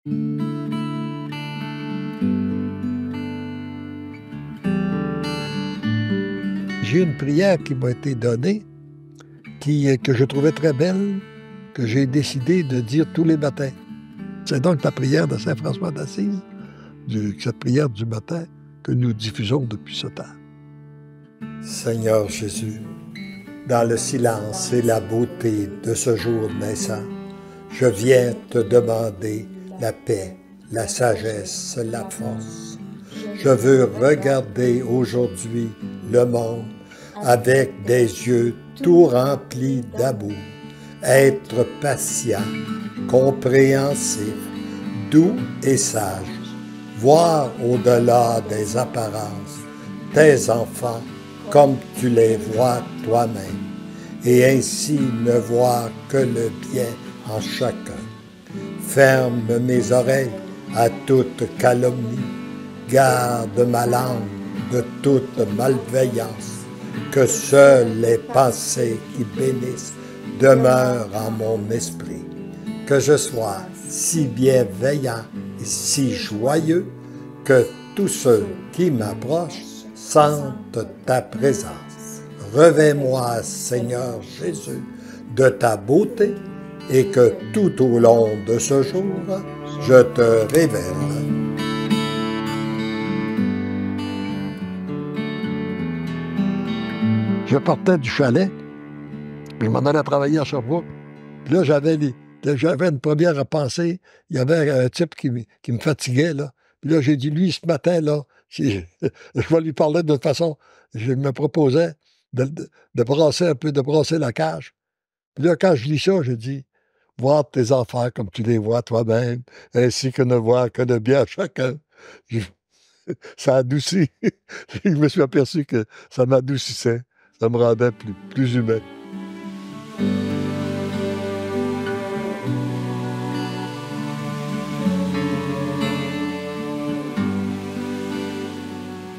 J'ai une prière qui m'a été donnée, que je trouvais très belle, que j'ai décidé de dire tous les matins. C'est donc la prière de saint François d'Assise, cette prière du matin que nous diffusons depuis ce temps. Seigneur Jésus, dans le silence et la beauté de ce jour naissant, je viens te demander la paix, la sagesse, la force. Je veux regarder aujourd'hui le monde avec des yeux tout remplis d'amour, être patient, compréhensif, doux et sage, voir au-delà des apparences tes enfants comme tu les vois toi-même, et ainsi ne voir que le bien en chacun. Ferme mes oreilles à toute calomnie, garde ma langue de toute malveillance, que seules les pensées qui bénissent demeurent en mon esprit, que je sois si bienveillant et si joyeux que tous ceux qui m'approchent sentent ta présence. Revêt-moi, Seigneur Jésus, de ta beauté et que tout au long de ce jour, je te révèle. Je partais du chalet, puis je m'en allais travailler à Sherbrooke. Puis là, j'avais une première pensée. Il y avait un type qui me fatiguait, là. Puis là, j'ai dit, lui, ce matin, là, je vais lui parler de toute façon. Je me proposais de brasser un peu, de brasser la cage. Puis là, quand je lis ça, je dis, voir tes enfants comme tu les vois toi-même, ainsi que ne voir que le bien à chacun. Ça adoucit. Je me suis aperçu que ça m'adoucissait. Ça me rendait plus humain.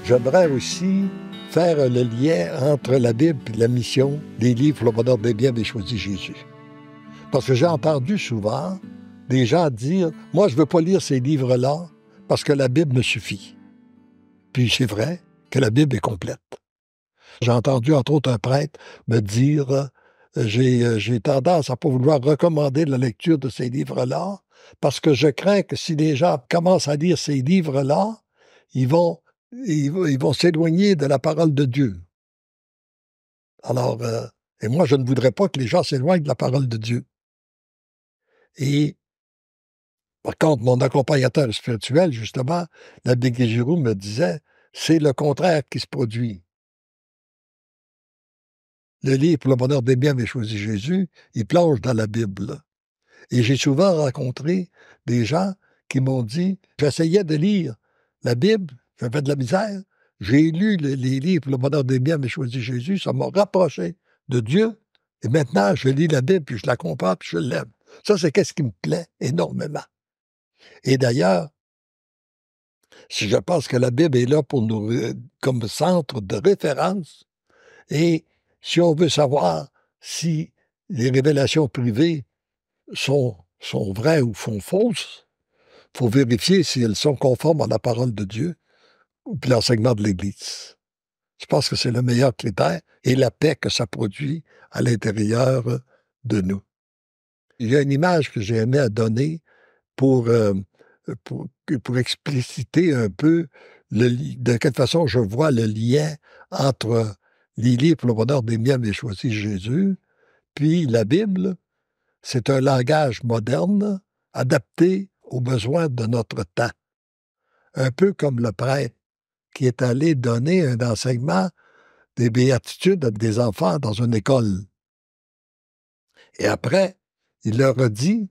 J'aimerais aussi faire le lien entre la Bible et la mission des livres pour le bonheur des biens des choisis Jésus. Parce que j'ai entendu souvent des gens dire « Moi, je ne veux pas lire ces livres-là parce que la Bible me suffit. » Puis c'est vrai que la Bible est complète. J'ai entendu, entre autres, un prêtre me dire j'ai tendance à ne pas vouloir recommander la lecture de ces livres-là parce que je crains que si les gens commencent à lire ces livres-là, ils vont s'éloigner de la parole de Dieu. Alors, et moi, je ne voudrais pas que les gens s'éloignent de la parole de Dieu. Et par contre, mon accompagnateur spirituel, justement, l'abbé Guégiroux me disait, c'est le contraire qui se produit. Le livre pour le bonheur des biens avait choisi Jésus, il plonge dans la Bible. Et j'ai souvent rencontré des gens qui m'ont dit, j'essayais de lire la Bible, j'avais de la misère, j'ai lu les livres pour le bonheur des biens avait choisi Jésus, ça m'a rapproché de Dieu, et maintenant je lis la Bible, puis je la comprends, puis je l'aime. Ça, c'est qu'est-ce qui me plaît énormément. Et d'ailleurs, si je pense que la Bible est là pour nous, comme centre de référence, et si on veut savoir si les révélations privées sont vraies ou sont fausses, il faut vérifier si elles sont conformes à la parole de Dieu ou puis l'enseignement de l'Église. Je pense que c'est le meilleur critère et la paix que ça produit à l'intérieur de nous. Il y a une image que j'ai aimé à donner pour expliciter un peu de quelle façon je vois le lien entre les livres pour le bonheur des miens mais choisi Jésus, puis la Bible. C'est un langage moderne adapté aux besoins de notre temps. Un peu comme le prêtre qui est allé donner un enseignement des béatitudes à des enfants dans une école. Et après, il leur a dit,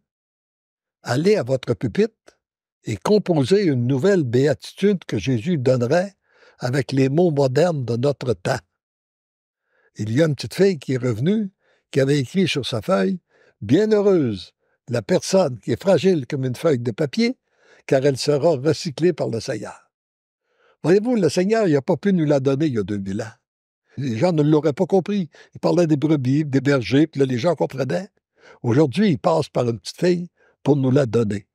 allez à votre pupitre et composez une nouvelle béatitude que Jésus donnerait avec les mots modernes de notre temps. Il y a une petite fille qui est revenue, qui avait écrit sur sa feuille « Bienheureuse, la personne qui est fragile comme une feuille de papier, car elle sera recyclée par le Seigneur. » Voyez-vous, le Seigneur, il n'a pas pu nous la donner il y a 2000 ans. Les gens ne l'auraient pas compris. Il parlait des brebis, des bergers, puis là, les gens comprenaient. Aujourd'hui, il passe par une petite fille pour nous la donner.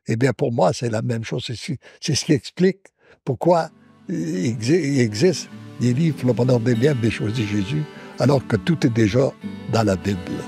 Eh bien, pour moi, c'est la même chose. C'est ce qui explique pourquoi il existe des livres pour le bonheur des miens, mais choisi Jésus, alors que tout est déjà dans la Bible.